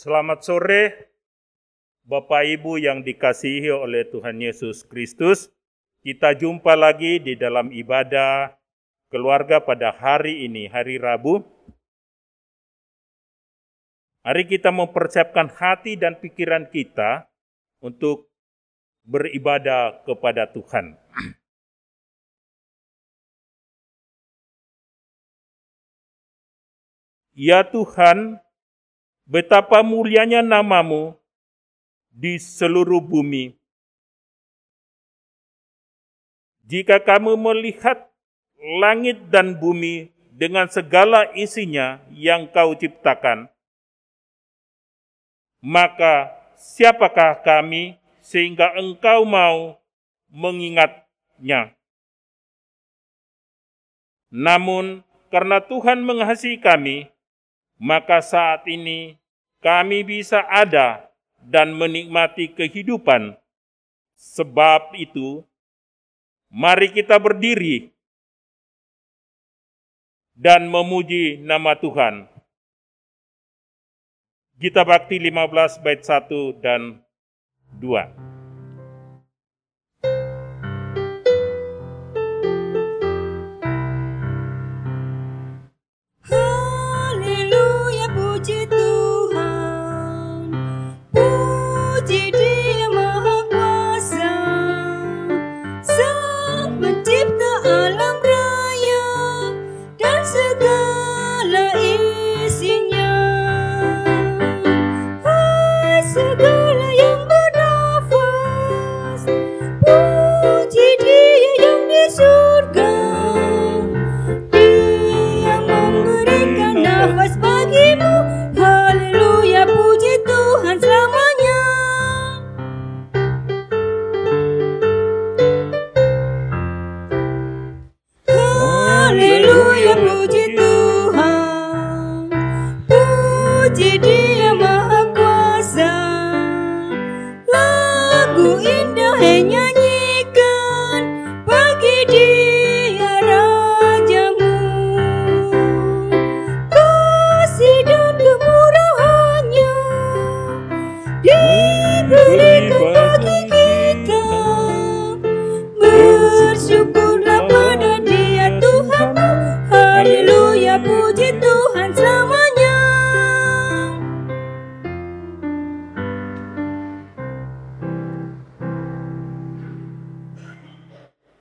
Selamat sore, Bapak Ibu yang dikasihi oleh Tuhan Yesus Kristus. Kita jumpa lagi di dalam ibadah keluarga pada hari ini, hari Rabu. Mari kita mempersiapkan hati dan pikiran kita untuk beribadah kepada Tuhan. Ya Tuhan, betapa mulianya nama-Mu di seluruh bumi. Jika kamu melihat langit dan bumi dengan segala isinya yang Kau ciptakan, maka siapakah kami sehingga Engkau mau mengingatnya? Namun, karena Tuhan mengasihi kami, maka saat ini kami bisa ada dan menikmati kehidupan. Sebab itu, mari kita berdiri dan memuji nama Tuhan. Gita Bakti 15 bait 1 dan 2.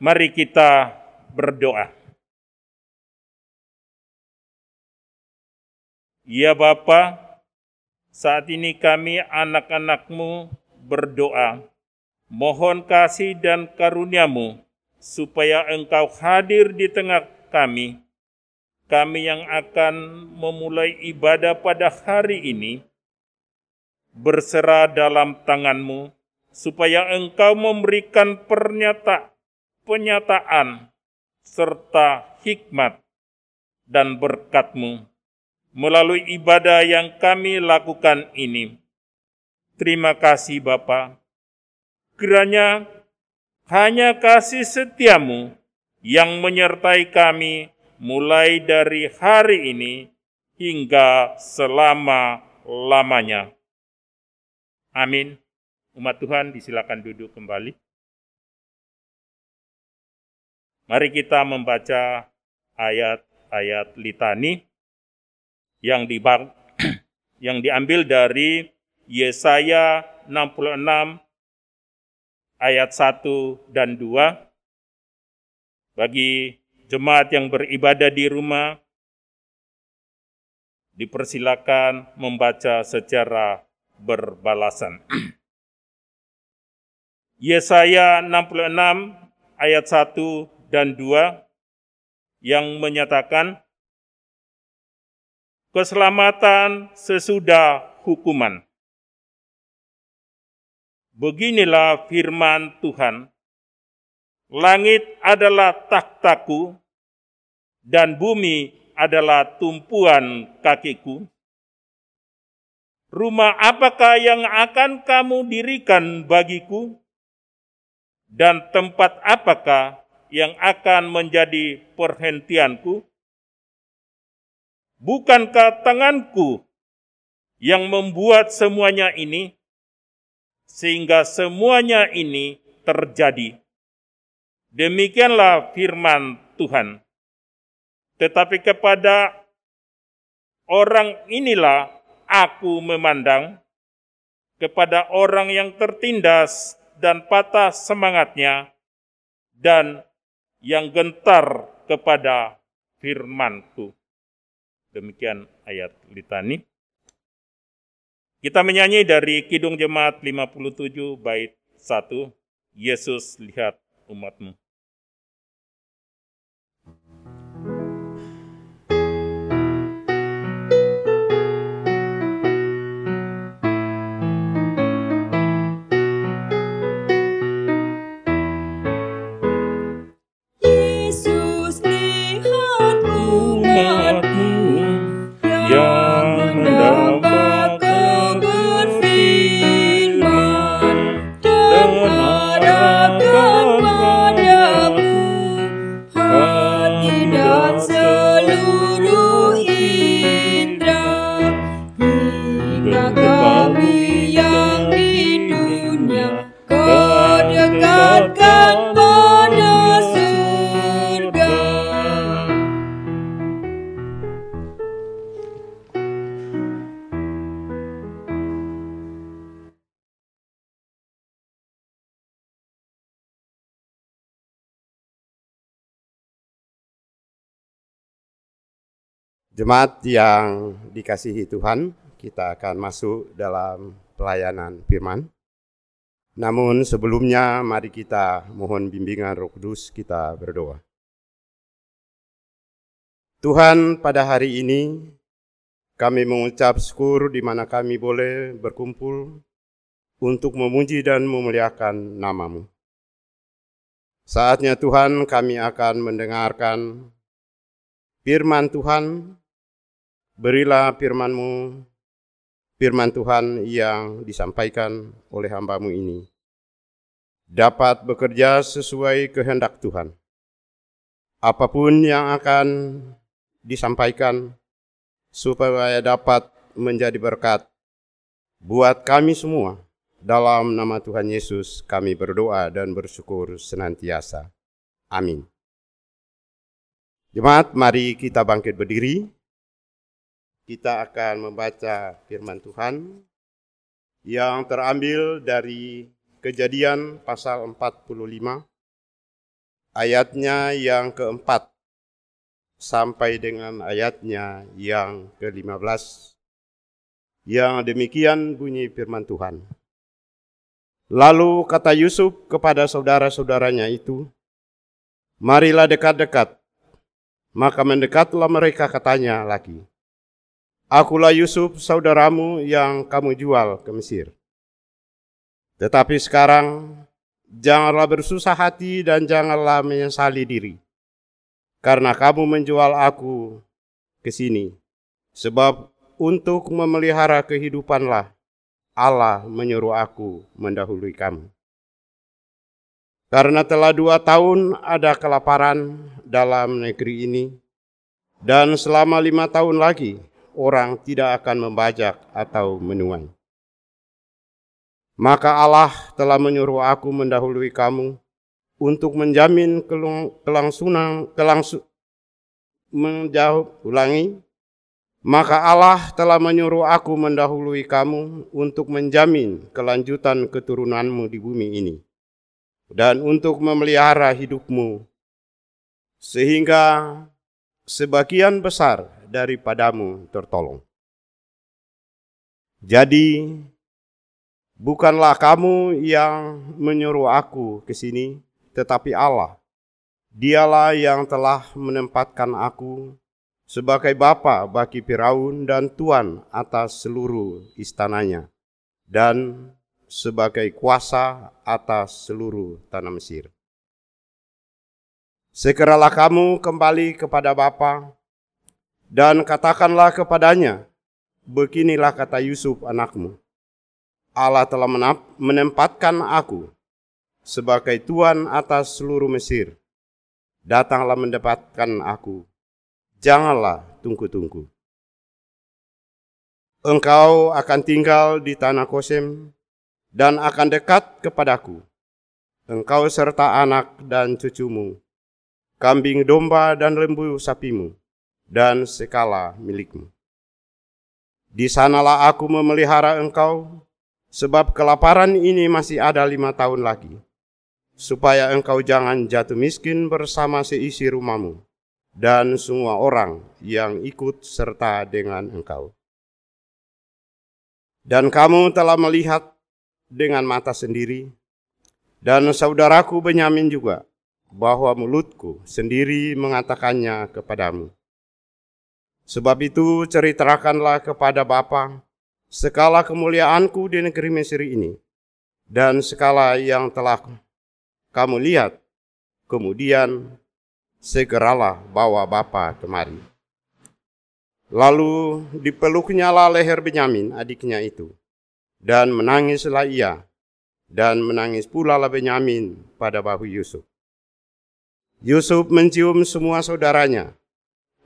Mari kita berdoa. Ya Bapa, saat ini kami anak-anak-Mu berdoa, mohon kasih dan karunia-Mu, supaya Engkau hadir di tengah kami yang akan memulai ibadah pada hari ini, berserah dalam tangan-Mu, supaya Engkau memberikan penyataan serta hikmat dan berkat-Mu melalui ibadah yang kami lakukan ini. Terima kasih Bapa. Kiranya hanya kasih setia-Mu yang menyertai kami mulai dari hari ini hingga selama-lamanya. Amin. Umat Tuhan disilakan duduk kembali. Mari kita membaca ayat-ayat litani yang diambil dari Yesaya 66 ayat 1 dan 2. Bagi jemaat yang beribadah di rumah, dipersilakan membaca secara berbalasan. Yesaya 66 ayat 1 dan 2 yang menyatakan keselamatan sesudah hukuman. Beginilah firman Tuhan, langit adalah takhtaku dan bumi adalah tumpuan kakiku. Rumah apakah yang akan kamu dirikan bagiku? Dan tempat apakah yang akan menjadi perhentianku? Bukankah tanganku yang membuat semuanya ini, sehingga semuanya ini terjadi. Demikianlah firman Tuhan. Tetapi kepada orang inilah aku memandang, kepada orang yang tertindas dan patah semangatnya, dan yang gentar kepada firman-Ku. Demikian ayat litani. Kita menyanyi dari Kidung Jemaat 57 bait 1, Yesus lihat umat-Mu. Jemaat yang dikasihi Tuhan, kita akan masuk dalam pelayanan firman. Namun sebelumnya mari kita mohon bimbingan Roh Kudus, kita berdoa. Tuhan, pada hari ini kami mengucap syukur di mana kami boleh berkumpul untuk memuji dan memuliakan nama-Mu. Saatnya Tuhan kami akan mendengarkan firman Tuhan. Berilah firman-Mu, firman Tuhan yang disampaikan oleh hamba-Mu ini, dapat bekerja sesuai kehendak Tuhan. Apapun yang akan disampaikan, supaya dapat menjadi berkat buat kami semua. Dalam nama Tuhan Yesus kami berdoa dan bersyukur senantiasa. Amin. Jemaat, mari kita bangkit berdiri. Kita akan membaca firman Tuhan yang terambil dari Kejadian pasal 45, ayatnya yang keempat sampai dengan ayatnya yang ke-15. Yang demikian bunyi firman Tuhan. Lalu kata Yusuf kepada saudara-saudaranya itu, marilah dekat-dekat. Maka mendekatlah mereka, katanya lagi, akulah Yusuf saudaramu yang kamu jual ke Mesir. Tetapi sekarang janganlah bersusah hati dan janganlah menyesali diri, karena kamu menjual aku ke sini. Sebab untuk memelihara kehidupanlah Allah menyuruh aku mendahului kamu. Karena telah 2 tahun ada kelaparan dalam negeri ini, dan selama 5 tahun lagi orang tidak akan membajak atau menuai. Maka Allah telah menyuruh aku mendahului kamu untuk menjamin Maka Allah telah menyuruh aku mendahului kamu untuk menjamin kelanjutan keturunanmu di bumi ini, dan untuk memelihara hidupmu, sehingga sebagian besar daripadamu tertolong. Jadi, bukanlah kamu yang menyuruh aku ke sini, tetapi Allah. Dialah yang telah menempatkan aku sebagai bapa bagi Firaun dan tuan atas seluruh istananya, dan sebagai kuasa atas seluruh tanah Mesir. Segeralah kamu kembali kepada bapa, dan katakanlah kepadanya, beginilah kata Yusuf anakmu, Allah telah menempatkan aku sebagai tuan atas seluruh Mesir. Datanglah mendapatkan aku, janganlah tunggu-tunggu. Engkau akan tinggal di tanah Goshen dan akan dekat kepadaku. Engkau serta anak dan cucumu, kambing domba dan lembu sapimu, dan segala milikmu. Di sanalah aku memelihara engkau, sebab kelaparan ini masih ada 5 tahun lagi, supaya engkau jangan jatuh miskin bersama seisi rumahmu, dan semua orang yang ikut serta dengan engkau. Dan kamu telah melihat dengan mata sendiri, dan saudaraku Benyamin juga, bahwa mulutku sendiri mengatakannya kepadamu. Sebab itu ceritakanlah kepada Bapa segala kemuliaanku di negeri Mesir ini, dan segala yang telah kamu lihat, kemudian segeralah bawa Bapa kemari. Lalu dipeluknyalah leher Benyamin adiknya itu, dan menangislah ia, dan menangis pula lah Benyamin pada bahu Yusuf. Yusuf mencium semua saudaranya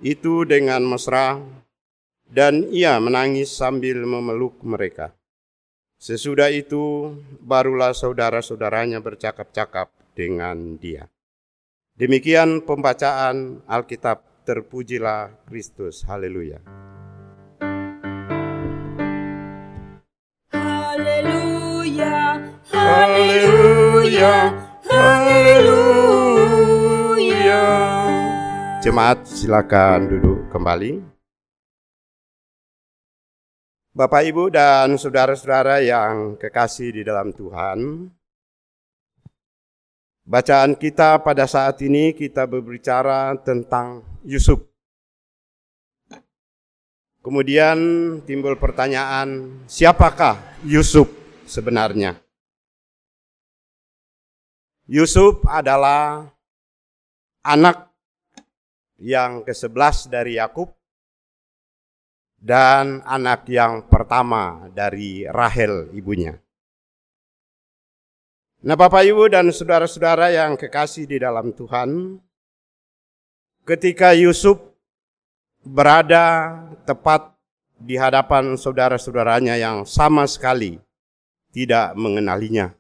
itu dengan mesra, dan ia menangis sambil memeluk mereka. Sesudah itu barulah saudara-saudaranya bercakap-cakap dengan dia. Demikian pembacaan Alkitab. Terpujilah Kristus. Haleluya. Haleluya, haleluya, haleluya. Jemaat, silakan duduk kembali. Bapak, Ibu, dan saudara-saudara yang kekasih di dalam Tuhan, bacaan kita pada saat ini kita berbicara tentang Yusuf. Kemudian timbul pertanyaan, siapakah Yusuf sebenarnya? Yusuf adalah anak yang ke-11 dari Yakub dan anak yang pertama dari Rahel ibunya. Nah, Bapak, Ibu, dan saudara-saudara yang kekasih di dalam Tuhan, ketika Yusuf berada tepat di hadapan saudara-saudaranya yang sama sekali tidak mengenalinya,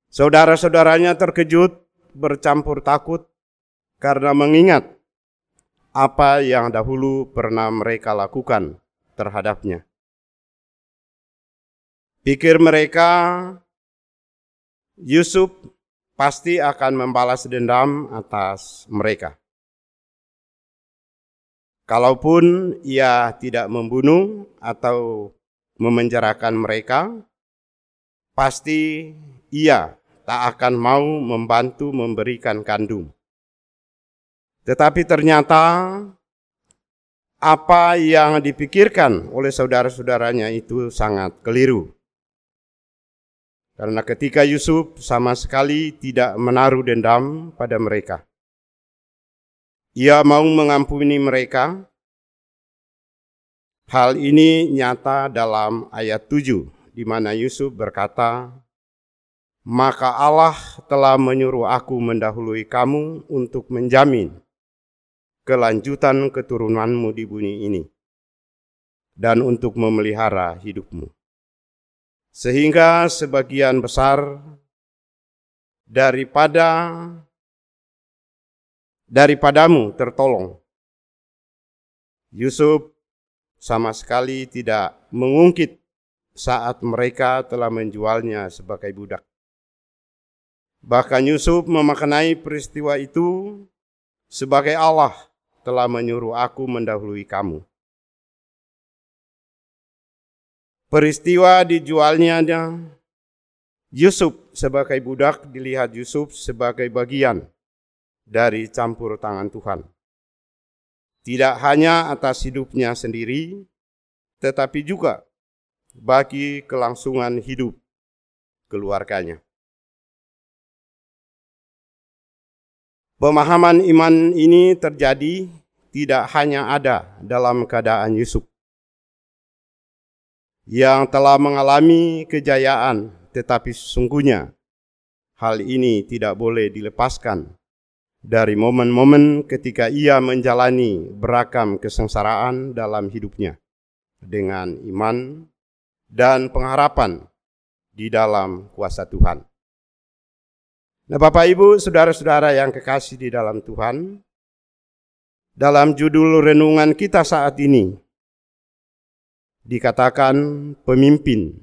saudara-saudaranya terkejut, bercampur takut karena mengingat apa yang dahulu pernah mereka lakukan terhadapnya. Pikir mereka, Yusuf pasti akan membalas dendam atas mereka. Kalaupun ia tidak membunuh atau memenjarakan mereka, pasti ia tak akan mau membantu memberikan kandung. Tetapi ternyata apa yang dipikirkan oleh saudara-saudaranya itu sangat keliru. Karena ketika Yusuf sama sekali tidak menaruh dendam pada mereka. Ia mau mengampuni mereka. Hal ini nyata dalam ayat 7, di mana Yusuf berkata, "Maka Allah telah menyuruh aku mendahului kamu untuk menjamin kelanjutan keturunanmu di bumi ini, dan untuk memelihara hidupmu. Sehingga sebagian besar daripadamu tertolong." Yusuf sama sekali tidak mengungkit saat mereka telah menjualnya sebagai budak. Bahkan Yusuf memaknai peristiwa itu sebagai Allah telah menyuruh aku mendahului kamu. Peristiwa dijualnya Yusuf sebagai budak dilihat Yusuf sebagai bagian dari campur tangan Tuhan. Tidak hanya atas hidupnya sendiri, tetapi juga bagi kelangsungan hidup keluarganya. Pemahaman iman ini terjadi tidak hanya ada dalam keadaan Yusuf yang telah mengalami kejayaan, tetapi sesungguhnya hal ini tidak boleh dilepaskan dari momen-momen ketika ia menjalani beragam kesengsaraan dalam hidupnya dengan iman dan pengharapan di dalam kuasa Tuhan. Nah, Bapak Ibu, saudara-saudara yang kekasih di dalam Tuhan, dalam judul renungan kita saat ini dikatakan pemimpin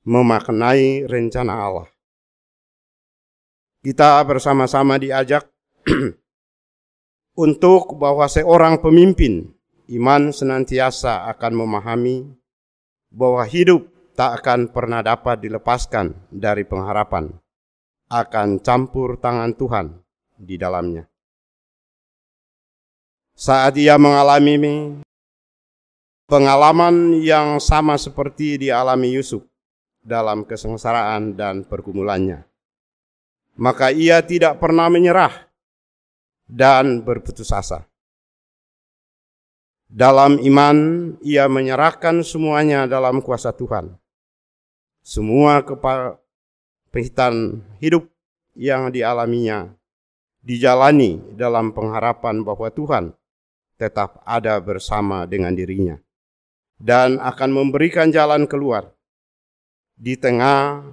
memaknai rencana Allah. Kita bersama-sama diajak untuk bahwa seorang pemimpin iman senantiasa akan memahami bahwa hidup tak akan pernah dapat dilepaskan dari pengharapan akan campur tangan Tuhan di dalamnya. Saat ia mengalami pengalaman yang sama seperti dialami Yusuf dalam kesengsaraan dan pergumulannya, maka ia tidak pernah menyerah dan berputus asa. Dalam iman, ia menyerahkan semuanya dalam kuasa Tuhan. Semua kepahitan hidup yang dialaminya dijalani dalam pengharapan bahwa Tuhan tetap ada bersama dengan dirinya dan akan memberikan jalan keluar di tengah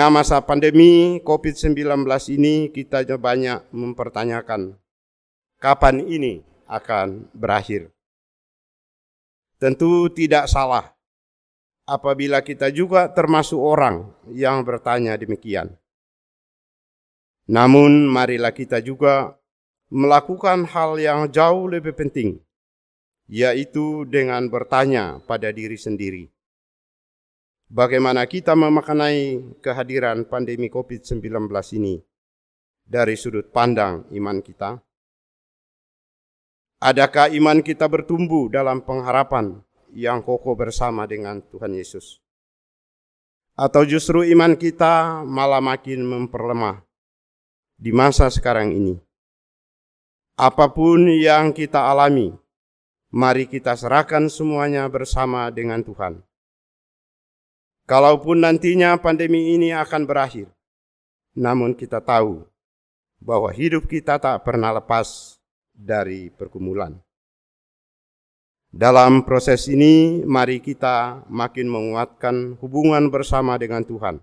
masa pandemi COVID-19 ini. Kita banyak mempertanyakan kapan ini akan berakhir. Tentu tidak salah apabila kita juga termasuk orang yang bertanya demikian. Namun marilah kita juga melakukan hal yang jauh lebih penting, yaitu dengan bertanya pada diri sendiri. Bagaimana kita memaknai kehadiran pandemi COVID-19 ini dari sudut pandang iman kita? Adakah iman kita bertumbuh dalam pengharapan yang kokoh bersama dengan Tuhan Yesus? Atau justru iman kita malah makin memperlemah di masa sekarang ini? Apapun yang kita alami, mari kita serahkan semuanya bersama dengan Tuhan. Kalaupun nantinya pandemi ini akan berakhir, namun kita tahu bahwa hidup kita tak pernah lepas dari pergumulan. Dalam proses ini, mari kita makin menguatkan hubungan bersama dengan Tuhan.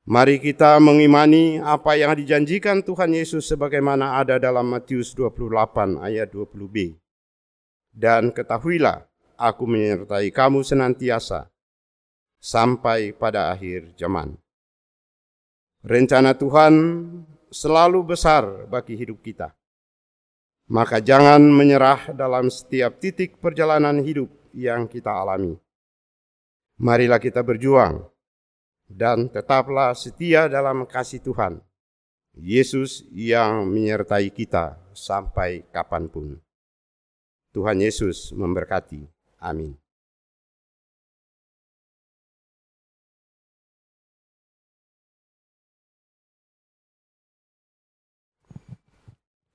Mari kita mengimani apa yang dijanjikan Tuhan Yesus sebagaimana ada dalam Matius 28 ayat 20b. Dan ketahuilah, aku menyertai kamu senantiasa sampai pada akhir zaman. Rencana Tuhan selalu besar bagi hidup kita. Maka jangan menyerah dalam setiap titik perjalanan hidup yang kita alami. Marilah kita berjuang dan tetaplah setia dalam kasih Tuhan Yesus yang menyertai kita sampai kapanpun. Tuhan Yesus memberkati. Amin.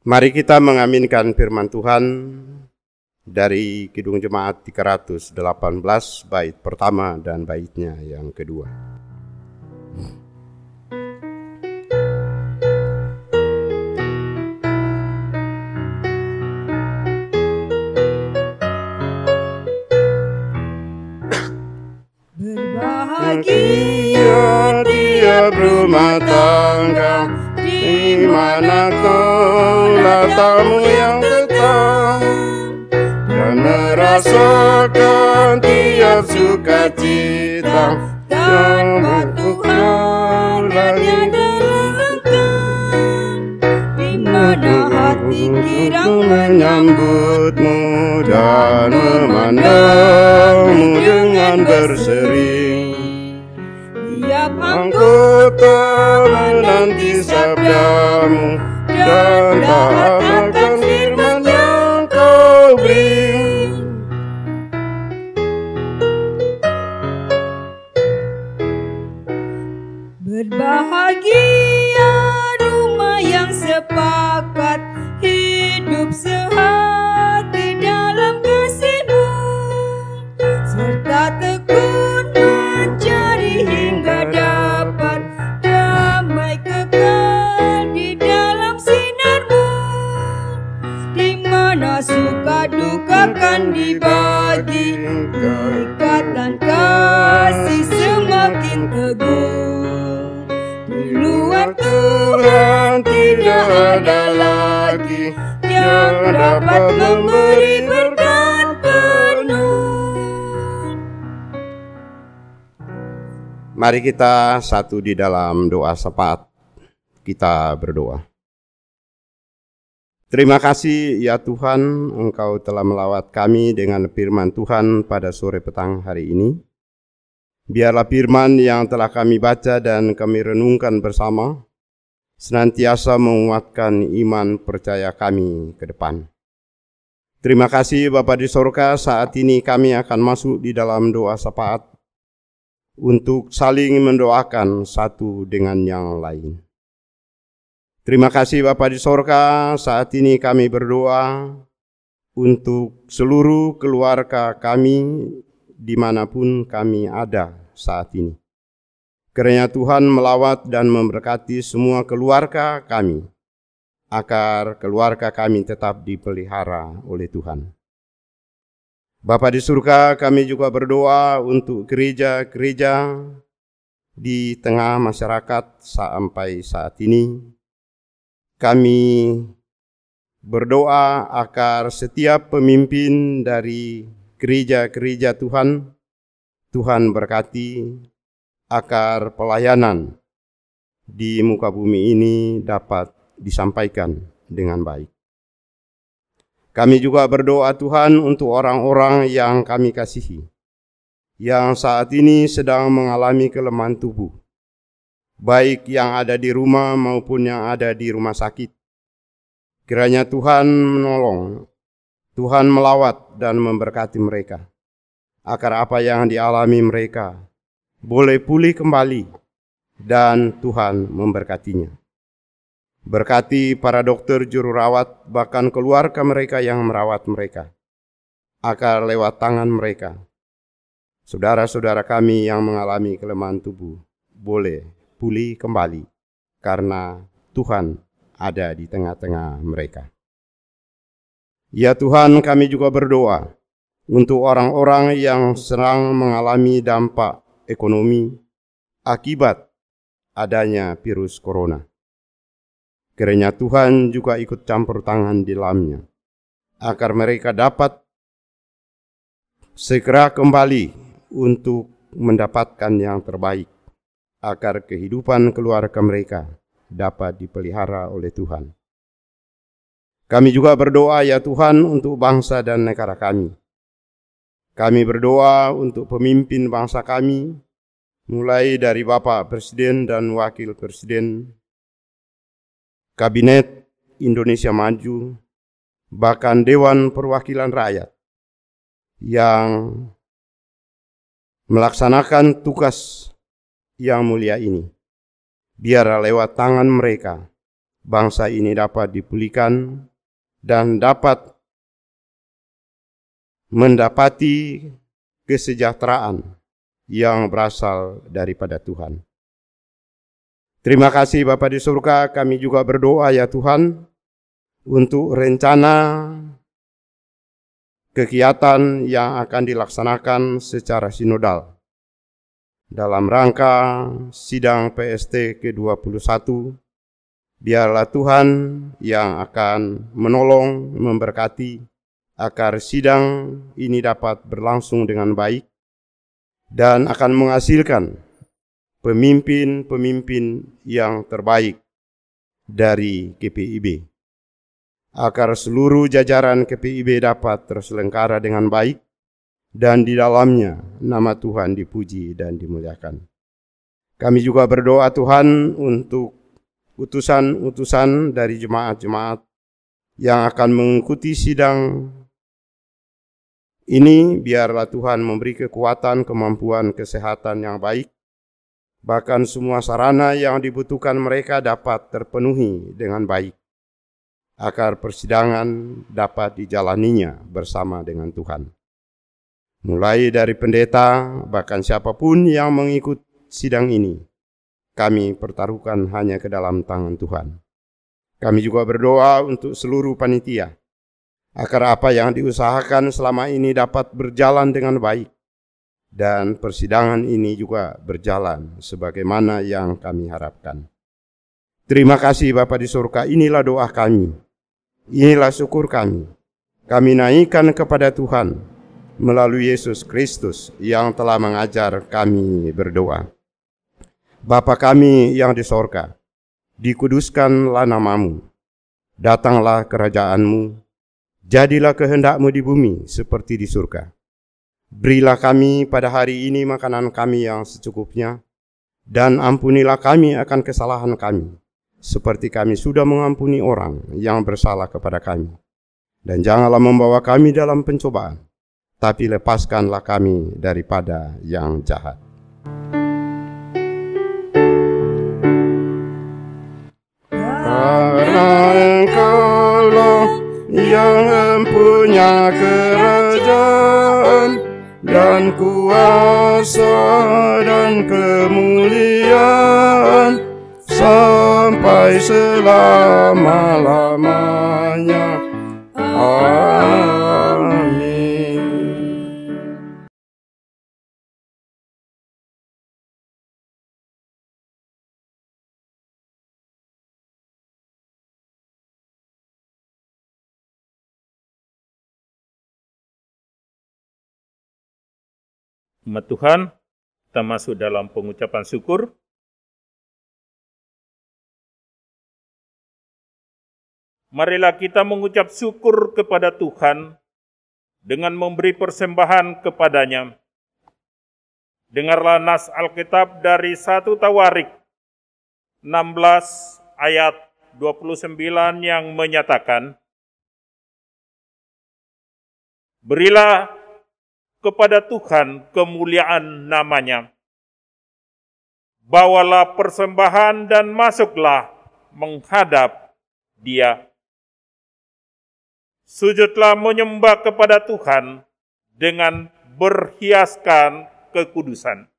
Mari kita mengaminkan firman Tuhan dari Kidung Jemaat 318 bait pertama dan baitnya yang kedua. Berbahagia tiap rumah tangga di mana kelak tamu yang tetap dan merasakan tiap sukacita yang berkurangannya dalamkan, di mana hati kirang menyambutmu dan memandangmu dengan berseri. Tiap Anggota menanti sabdamu dan taat akan firman yang kau beri. Berbahagia rumah yang sepakat hidup sehati dalam kasih-Mu, serta tekun mencari hingga dapat damai kekal. dibagi, ikatan kasih semakin teguh. Di luar Tuhan tidak ada lagi yang dapat memberi berkat penuh. Mari kita satu di dalam doa syafaat. Kita berdoa. Terima kasih ya Tuhan, Engkau telah melawat kami dengan firman Tuhan pada sore petang hari ini. Biarlah firman yang telah kami baca dan kami renungkan bersama senantiasa menguatkan iman percaya kami ke depan. Terima kasih Bapa di sorga, saat ini kami akan masuk di dalam doa syafaat untuk saling mendoakan satu dengan yang lain. Terima kasih Bapa di sorga, saat ini kami berdoa untuk seluruh keluarga kami dimanapun kami ada saat ini. Kiranya Tuhan melawat dan memberkati semua keluarga kami, agar keluarga kami tetap dipelihara oleh Tuhan. Bapa di surga, kami juga berdoa untuk gereja-gereja di tengah masyarakat sampai saat ini. Kami berdoa agar setiap pemimpin dari gereja-gereja Tuhan berkati agar pelayanan di muka bumi ini dapat disampaikan dengan baik. Kami juga berdoa Tuhan untuk orang-orang yang kami kasihi, yang saat ini sedang mengalami kelemahan tubuh, baik yang ada di rumah maupun yang ada di rumah sakit. Kiranya Tuhan menolong, Tuhan melawat dan memberkati mereka, agar apa yang dialami mereka boleh pulih kembali dan Tuhan memberkatinya. Berkati para dokter juru rawat, bahkan keluarga mereka yang merawat mereka, agar lewat tangan mereka, saudara-saudara kami yang mengalami kelemahan tubuh boleh pulih kembali, karena Tuhan ada di tengah-tengah mereka. Ya Tuhan, kami juga berdoa untuk orang-orang yang sedang mengalami dampak ekonomi akibat adanya virus corona. Kiranya Tuhan juga ikut campur tangan di dalamnya, agar mereka dapat segera kembali untuk mendapatkan yang terbaik, agar kehidupan keluarga mereka dapat dipelihara oleh Tuhan. Kami juga berdoa ya Tuhan untuk bangsa dan negara kami. Kami berdoa untuk pemimpin bangsa kami, mulai dari Bapak Presiden dan Wakil Presiden, Kabinet Indonesia Maju, bahkan Dewan Perwakilan Rakyat, yang melaksanakan tugas yang mulia ini. Biar lewat tangan mereka, bangsa ini dapat dipulihkan dan dapat mendapati kesejahteraan yang berasal daripada Tuhan. Terima kasih Bapa di surga, kami juga berdoa ya Tuhan untuk rencana kegiatan yang akan dilaksanakan secara sinodal dalam rangka sidang PST ke-21. Biarlah Tuhan yang akan menolong, memberkati, agar sidang ini dapat berlangsung dengan baik dan akan menghasilkan pemimpin-pemimpin yang terbaik dari KPIB, agar seluruh jajaran KPIB dapat terselenggara dengan baik, dan di dalamnya nama Tuhan dipuji dan dimuliakan. Kami juga berdoa Tuhan untuk utusan-utusan dari jemaat-jemaat yang akan mengikuti sidang ini. Biarlah Tuhan memberi kekuatan, kemampuan, kesehatan yang baik, bahkan semua sarana yang dibutuhkan mereka dapat terpenuhi dengan baik, agar persidangan dapat dijalaninya bersama dengan Tuhan. Mulai dari pendeta, bahkan siapapun yang mengikut sidang ini, kami pertaruhkan hanya ke dalam tangan Tuhan. Kami juga berdoa untuk seluruh panitia, agar apa yang diusahakan selama ini dapat berjalan dengan baik, dan persidangan ini juga berjalan sebagaimana yang kami harapkan. Terima kasih Bapa di surga, inilah doa kami, inilah syukur kami. Kami naikkan kepada Tuhan melalui Yesus Kristus yang telah mengajar kami berdoa. Bapa kami yang di sorga, dikuduskanlah namamu, datanglah kerajaanmu, jadilah kehendak-mu di bumi seperti di surga. Berilah kami pada hari ini makanan kami yang secukupnya, dan ampunilah kami akan kesalahan kami, seperti kami sudah mengampuni orang yang bersalah kepada kami. Dan janganlah membawa kami dalam pencobaan, tapi lepaskanlah kami daripada yang jahat. Karena Engkaulah yang mempunyai kerajaan dan kuasa dan kemuliaan sampai selama-lamanya. Amin. Umat Tuhan, kita masuk dalam pengucapan syukur. Marilah kita mengucap syukur kepada Tuhan dengan memberi persembahan kepadanya. Dengarlah nas Alkitab dari 1 Tawarik 16 ayat 29 yang menyatakan, berilah kepada Tuhan kemuliaan namanya. Bawalah persembahan dan masuklah menghadap Dia. Sujudlah menyembah kepada Tuhan dengan berhiaskan kekudusan.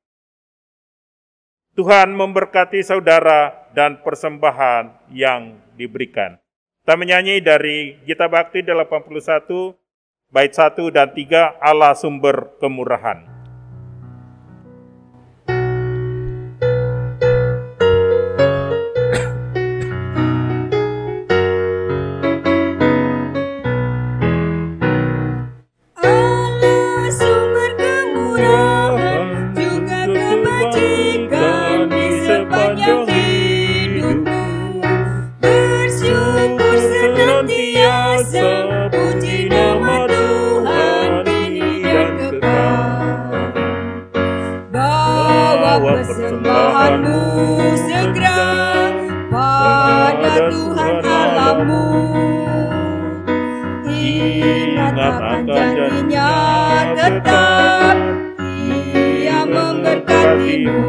Tuhan memberkati saudara dan persembahan yang diberikan. Kita menyanyi dari Gita Bakti 81, bait 1 dan 3, Allah sumber kemurahan. Persembahanmu segera pada Tuhan Allahmu. Ingat akan janjinya tetap, Ia memberkatimu.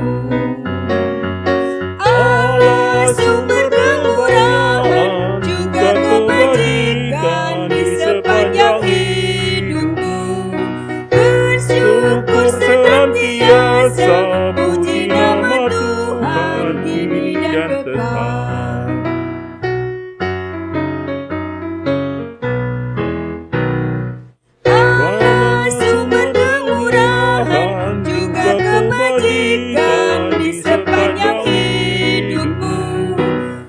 Allah sumber kemurahan juga kebajikan di sepanjang hidupmu. Bersyukur senantiasa, puji nama Tuhan kini dan kekal. Allah sumber kemurahan juga kebajikan di sepanjang hidupmu.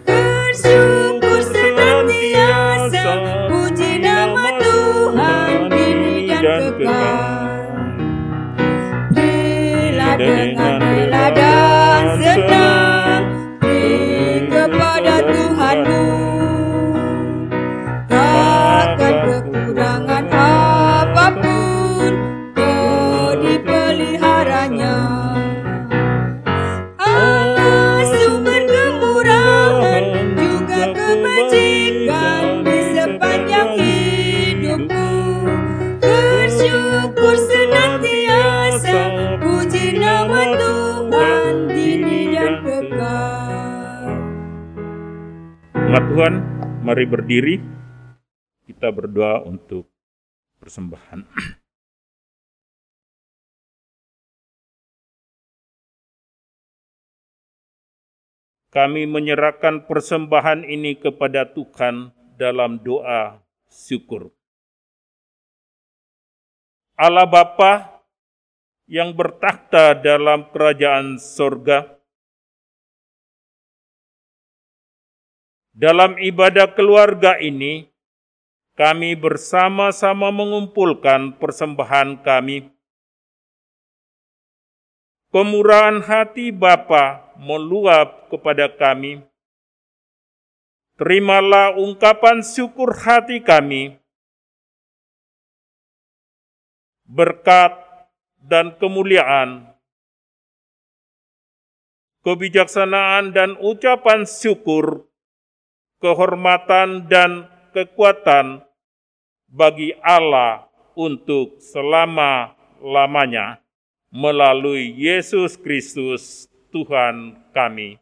Bersyukur senantiasa, puji nama Tuhan kini dan kekal. Dengan rela dan senang, beri kepada Tuhanmu. Takkan kekurangan apapun, kau dipeliharanya. Allah sumber kemurahan juga kebajikan di sepanjang hidupmu. Bersyukur senantiasa, puji nama Tuhan kini dan kekal. Umat Tuhan, mari berdiri. Kita berdoa untuk persembahan. Kami menyerahkan persembahan ini kepada Tuhan dalam doa syukur. Allah Bapa yang bertakhta dalam kerajaan sorga, dalam ibadah keluarga ini, kami bersama-sama mengumpulkan persembahan kami. Kemurahan hati Bapa meluap kepada kami. Terimalah ungkapan syukur hati kami. Berkat dan kemuliaan, kebijaksanaan dan ucapan syukur, kehormatan dan kekuatan bagi Allah untuk selama-lamanya melalui Yesus Kristus Tuhan kami.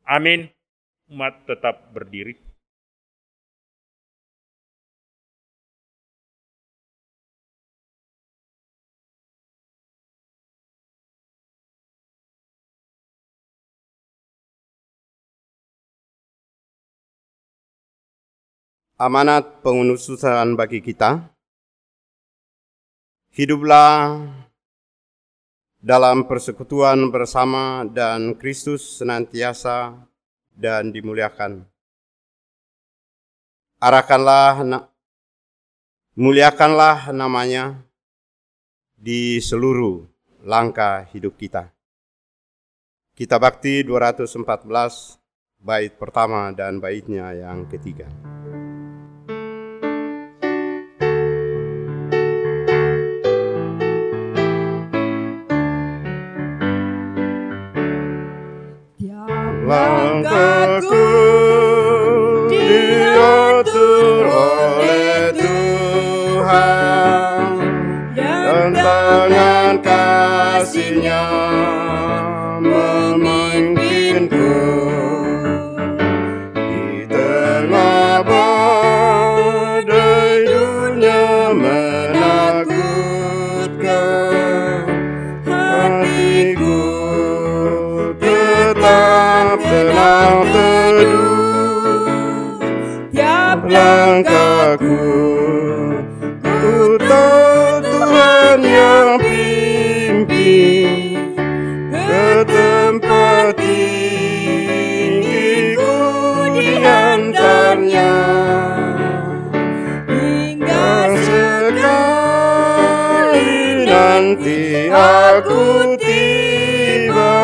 Amin. Umat tetap berdiri. Amanat pengususan bagi kita, hiduplah dalam persekutuan bersama dan Kristus senantiasa dan dimuliakan. Muliakanlah namanya di seluruh langkah hidup kita. Kitab Bakti 214, bait pertama dan baitnya yang ketiga. Langkahku diatur oleh Tuhan, dan tangan kasih-Nya memimpinku. Di tengah badai dunia menakutkan, hatiku tetap tenang teduh. Tiap langkahku ku tahu Tuhan yang pimpin, ke tempat tinggiku diantarnya. Hingga sekali nanti aku tiba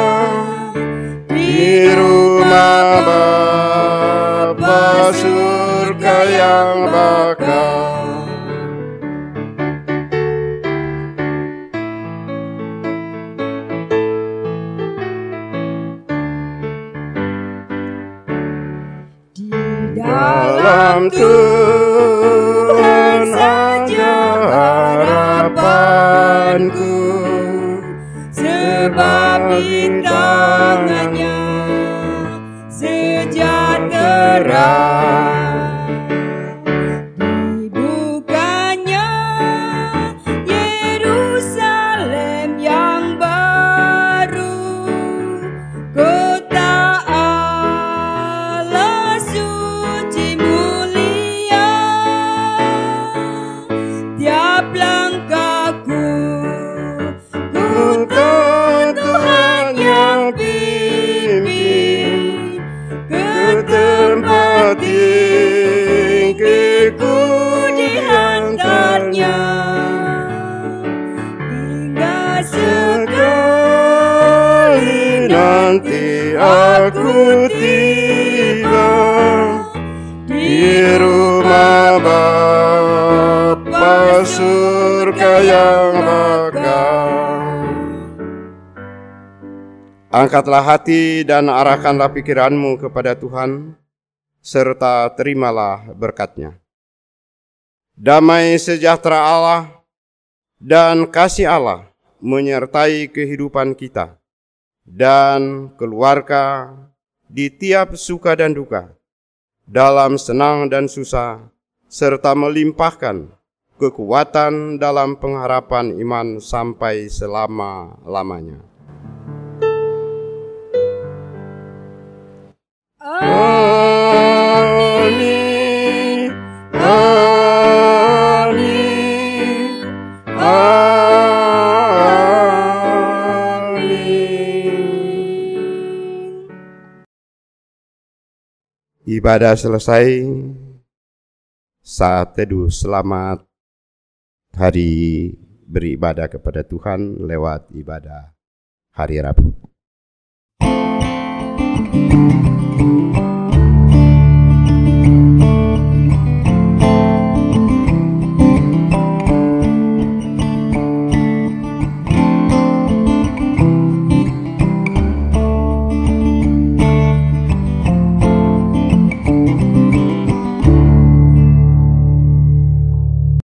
di rumah Bapa surga yang bakal. Di dalam Tuhan saja harapanku, sebab di tangannya sejahtera. Dibukanya Yerusalem yang baru, kota Allah suci mulia. Tiap langkahku ku tahu Tuhan yang pimpin, ke tempat tinggiku diantarnya. Hingga sekali nanti aku tiba di rumah Bapa surga yang bakal. Angkatlah hati dan arahkanlah pikiranmu kepada Tuhan, serta terimalah berkat-Nya. Damai sejahtera Allah dan kasih Allah menyertai kehidupan kita dan keluarga di tiap suka dan duka, dalam senang dan susah, serta melimpahkan kekuatan dalam pengharapan iman sampai selama-lamanya. Amin. Amin. Ibadah selesai, saat teduh selamat hari beribadah kepada Tuhan lewat ibadah hari Rabu.